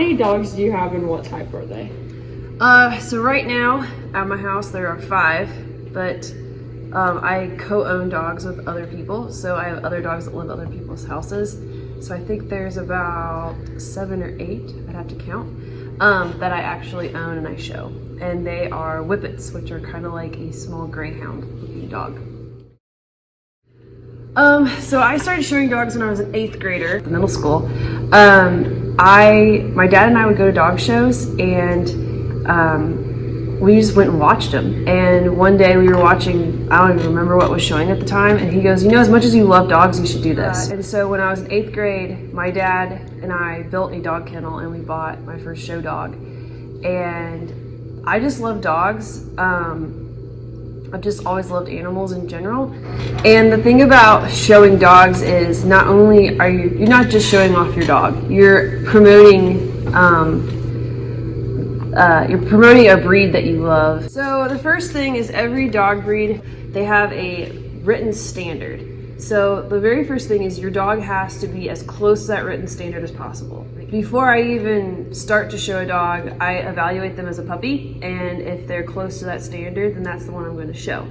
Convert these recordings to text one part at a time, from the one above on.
many dogs do you have and what type are they? So right now at my house there are 5, but I co-own dogs with other people. So I have other dogs that live at other people's houses. So I think there's about 7 or 8, I'd have to count, that I actually own and I show. And they are whippets, which are kind of like a small greyhound looking dog. So I started showing dogs when I was an 8th grader in middle school. My dad and I would go to dog shows, and we just went and watched them. And one day we were watching, I don't even remember what was showing at the time, and he goes, you know, as much as you love dogs, you should do this. And so when I was in 8th grade, my dad and I built a dog kennel and we bought my first show dog. And I just love dogs. I've just always loved animals in general. And the thing about showing dogs is not only are you're not just showing off your dog, you're promoting a breed that you love. So the first thing is every dog breed, they have a written standard. So the very first thing is your dog has to be as close to that written standard as possible. Before I even start to show a dog, I evaluate them as a puppy, and if they're close to that standard, then that's the one I'm going to show.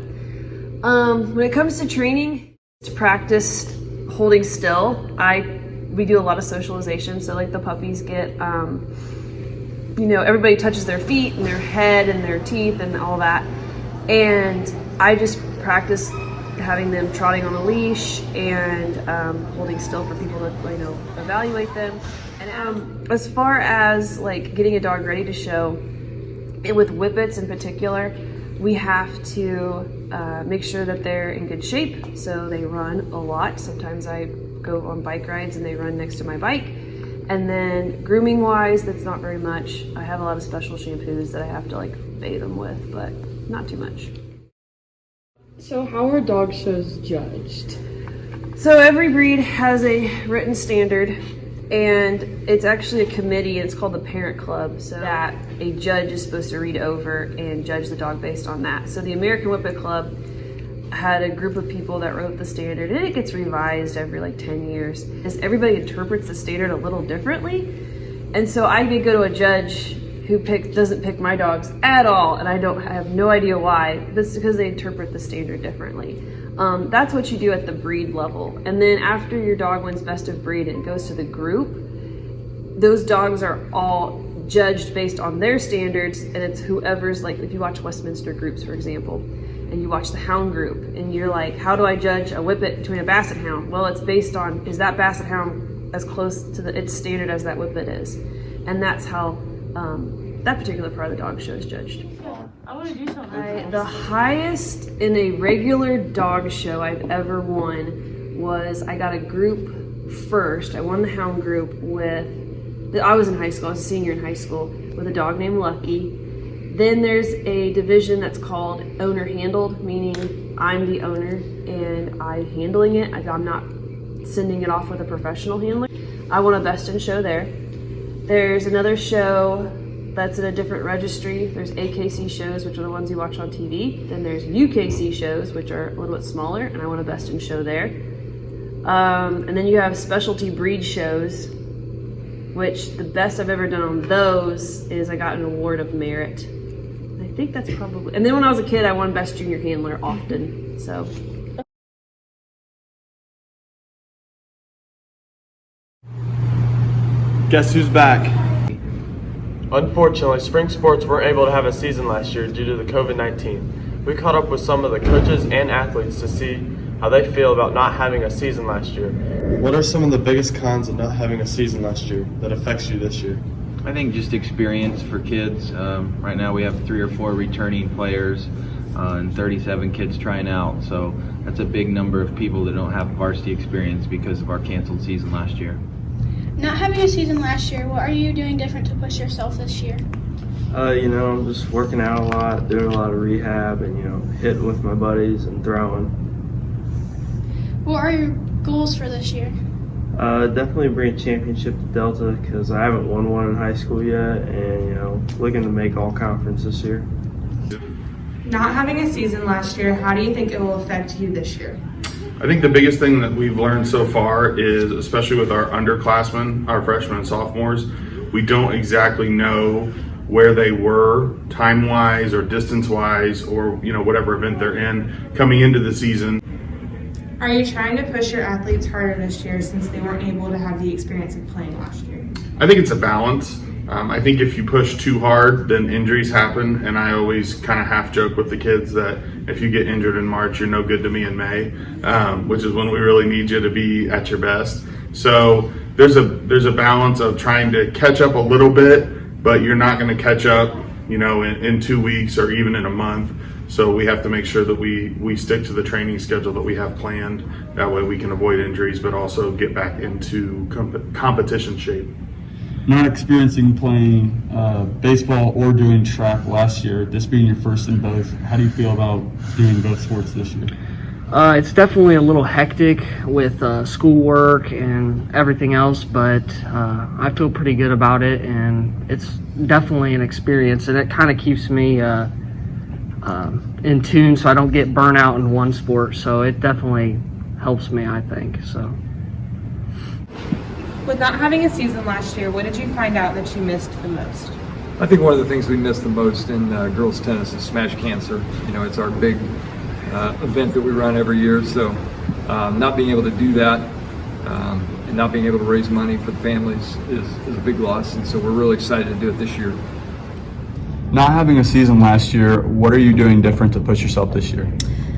When it comes to training, to practice holding still, we do a lot of socialization. So like the puppies get, you know, everybody touches their feet and their head and their teeth and all that. And I just practice having them trotting on a leash and holding still for people to, you know, evaluate them. And as far as like getting a dog ready to show, and with whippets in particular, we have to make sure that they're in good shape. So they run a lot. Sometimes I go on bike rides and they run next to my bike. And then grooming wise, that's not very much. I have a lot of special shampoos that I have to like bathe them with, but not too much. So how are dog shows judged? So every breed has a written standard, and it's actually a committee, and it's called the parent club, so that a judge is supposed to read over and judge the dog based on that. So the American Whippet Club had a group of people that wrote the standard, and it gets revised every like 10 years. Because everybody interprets the standard a little differently. And so I could go to a judge who doesn't pick my dogs at all, and I have no idea why. That's because they interpret the standard differently. That's what you do at the breed level. And then after your dog wins best of breed and it goes to the group, those dogs are all judged based on their standards, and it's whoever's, like if you watch Westminster groups, for example, and you watch the hound group, and you're like, how do I judge a whippet between a basset hound? Well, it's based on, is that basset hound as close to its standard as that whippet is? And that's how that particular part of the dog show is judged. I want to do something. The highest in a regular dog show I've ever won was I got a group first. I won the hound group I was in high school, I was a senior in high school, with a dog named Lucky. Then there's a division that's called owner handled, meaning I'm the owner and I'm handling it. I'm not sending it off with a professional handler. I won a best in show there. There's another show that's in a different registry. There's AKC shows, which are the ones you watch on TV. Then there's UKC shows, which are a little bit smaller, and I won a best in show there. And then you have specialty breed shows, which the best I've ever done on those is I got an award of merit. I think that's probably, and then when I was a kid, I won best junior handler often, so. Guess who's back? Unfortunately, spring sports weren't able to have a season last year due to the COVID-19. We caught up with some of the coaches and athletes to see how they feel about not having a season last year. What are some of the biggest cons of not having a season last year that affects you this year? I think just experience for kids. Right now we have 3 or 4 returning players and 37 kids trying out. So that's a big number of people that don't have varsity experience because of our canceled season last year. Not having a season last year, what are you doing different to push yourself this year? Just working out a lot, doing a lot of rehab, and, hitting with my buddies and throwing. What are your goals for this year? Definitely bring a championship to Delta because I haven't won one in high school yet, and, looking to make all conference this year. Not having a season last year, how do you think it will affect you this year? I think the biggest thing that we've learned so far is, especially with our underclassmen, our freshmen and sophomores, we don't exactly know where they were time-wise or distance-wise or, you know, whatever event they're in coming into the season. Are you trying to push your athletes harder this year since they weren't able to have the experience of playing last year? I think it's a balance. I think if you push too hard, then injuries happen. And I always kind of half joke with the kids that if you get injured in March, you're no good to me in May, which is when we really need you to be at your best. So there's a balance of trying to catch up a little bit, but you're not going to catch up, you know, in 2 weeks or even in a month. So we have to make sure that we stick to the training schedule that we have planned. That way we can avoid injuries, but also get back into competition shape. Not experiencing playing baseball or doing track last year, this being your first in both, how do you feel about doing both sports this year? It's definitely a little hectic with schoolwork and everything else, but I feel pretty good about it, and it's definitely an experience, and it kind of keeps me in tune so I don't get burnt out in one sport, so it definitely helps me, I think. So. With not having a season last year, what did you find out that you missed the most? I think one of the things we miss the most in girls tennis is Smash Cancer. You know, it's our big event that we run every year, so not being able to do that and not being able to raise money for the families is a big loss, and so we're really excited to do it this year. Not having a season last year, what are you doing different to push yourself this year?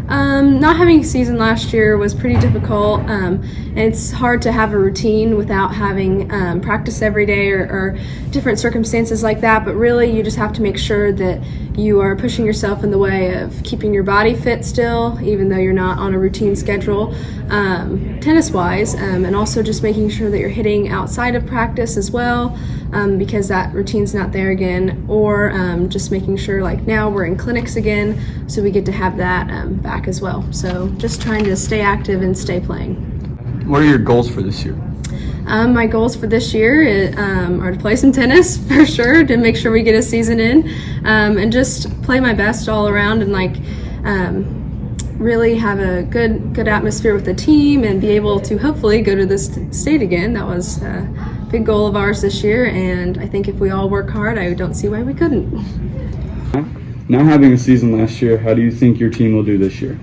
Not having a season last year was pretty difficult. And it's hard to have a routine without having practice every day or different circumstances like that, but really you just have to make sure that you are pushing yourself in the way of keeping your body fit still, even though you're not on a routine schedule, tennis-wise, and also just making sure that you're hitting outside of practice as well, because that routine's not there again, or just making sure, like now we're in clinics again, so we get to have that back as well. So just trying to stay active and stay playing. What are your goals for this year? My goals for this year are to play some tennis for sure, to make sure we get a season in, and just play my best all around, and like really have a good atmosphere with the team, and be able to hopefully go to this state again. That was a big goal of ours this year, and I think if we all work hard, I don't see why we couldn't. Not having a season last year, how do you think your team will do this year?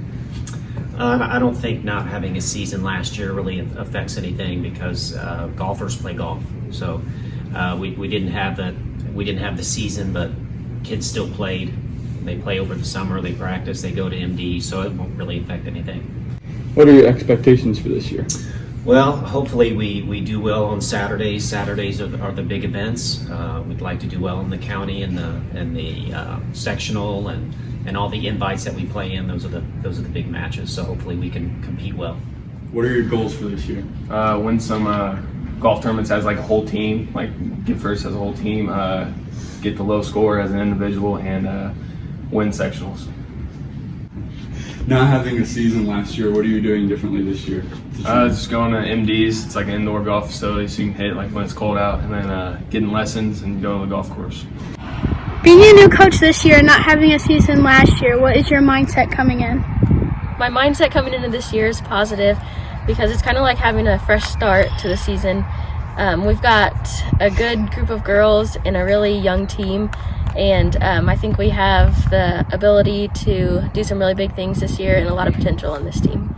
I don't think not having a season last year really affects anything, because golfers play golf. So we didn't have the season, but kids still played. They play over the summer, they practice, they go to MD, so it won't really affect anything. What are your expectations for this year? Well, hopefully we do well on Saturdays. Saturdays are the big events. We'd like to do well in the county and the sectional and all the invites that we play in. Those are the big matches. So hopefully we can compete well. What are your goals for this year? Win some golf tournaments as like a whole team, like get first as a whole team, get the low score as an individual, and win sectionals. Not having a season last year, what are you doing differently this year? Just going to MDs. It's like an indoor golf facility, so you can hit like when it's cold out, and then getting lessons and going to the golf course. Being a new coach this year and not having a season last year, what is your mindset coming in? My mindset coming into this year is positive, because it's kind of like having a fresh start to the season. We've got a good group of girls and a really young team, and I think we have the ability to do some really big things this year and a lot of potential in this team.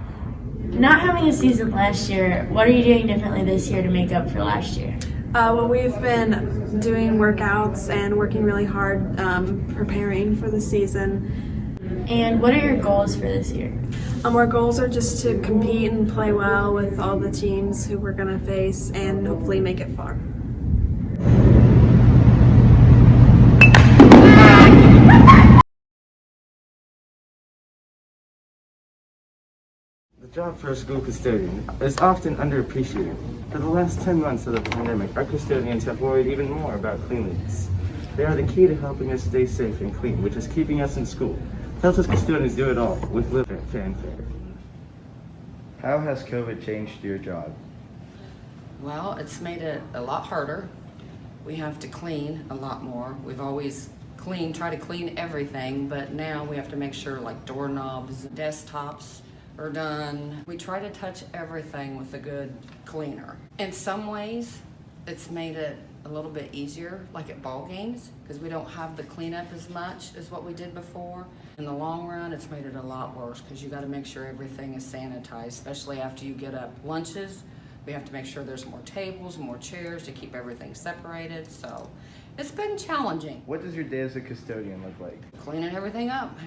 Not having a season last year, what are you doing differently this year to make up for last year? Well, we've been doing workouts and working really hard preparing for the season. And what are your goals for this year? Our goals are just to compete and play well with all the teams who we're going to face, and hopefully make it far. The job for a school custodian is often underappreciated. For the last 10 months of the pandemic, our custodians have worried even more about cleanliness. They are the key to helping us stay safe and clean, which is keeping us in school. Delta's custodians do it all with little fanfare. How has COVID changed your job? Well, it's made it a lot harder. We have to clean a lot more. We've always try to clean everything, but now we have to make sure like doorknobs, desktops are done. We try to touch everything with a good cleaner. In some ways, it's made it a little bit easier, like at ball games, because we don't have the cleanup as much as what we did before. In the long run, it's made it a lot worse because you got to make sure everything is sanitized, especially after you get up lunches. We have to make sure there's more tables, more chairs to keep everything separated. So it's been challenging. What does your day as a custodian look like? Cleaning everything up.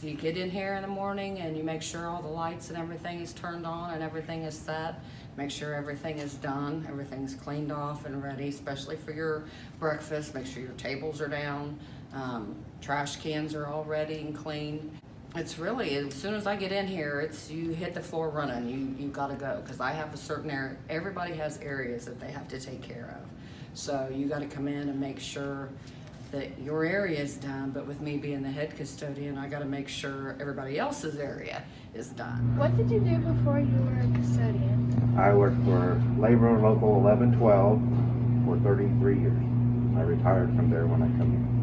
You get in here in the morning and you make sure all the lights and everything is turned on and everything is set. Make sure everything is done, everything's cleaned off and ready, especially for your breakfast. Make sure your tables are down, trash cans are all ready and clean. It's really, as soon as I get in here, you hit the floor running. You gotta go, because I have a certain area. Everybody has areas that they have to take care of. So you gotta come in and make sure that your area is done, but with me being the head custodian, I gotta make sure everybody else's area is done. What did you do before you were a custodian? I worked for Labor Local 1112 for 33 years. I retired from there when I come in.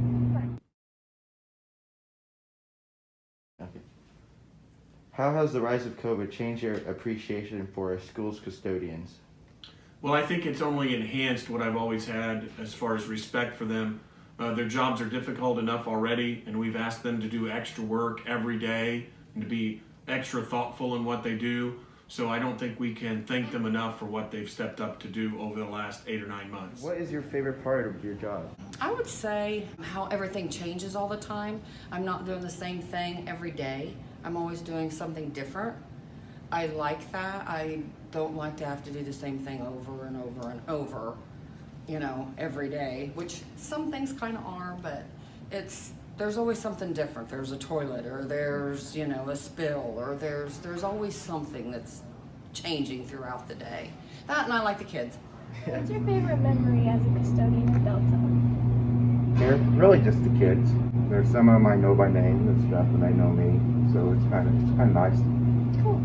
How has the rise of COVID changed your appreciation for a school's custodians? Well, I think it's only enhanced what I've always had as far as respect for them. Their jobs are difficult enough already, and we've asked them to do extra work every day and to be extra thoughtful in what they do. So I don't think we can thank them enough for what they've stepped up to do over the last 8 or 9 months. What is your favorite part of your job? I would say how everything changes all the time. I'm not doing the same thing every day. I'm always doing something different. I like that. I don't like to have to do the same thing over and over and over, every day, which some things kind of are, but there's always something different. There's a toilet, or there's, a spill, or there's always something that's changing throughout the day. That, and I like the kids. What's your favorite memory as a custodian at Delta? They're really just the kids. There's some of them I know by name and stuff, and they know me, so it's kind of nice. Cool.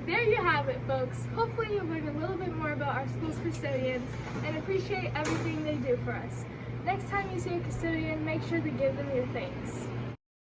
There you have it, folks. Hopefully you learned a little bit more about our school's custodians and appreciate everything they do for us. Next time you see a custodian, make sure to give them your thanks.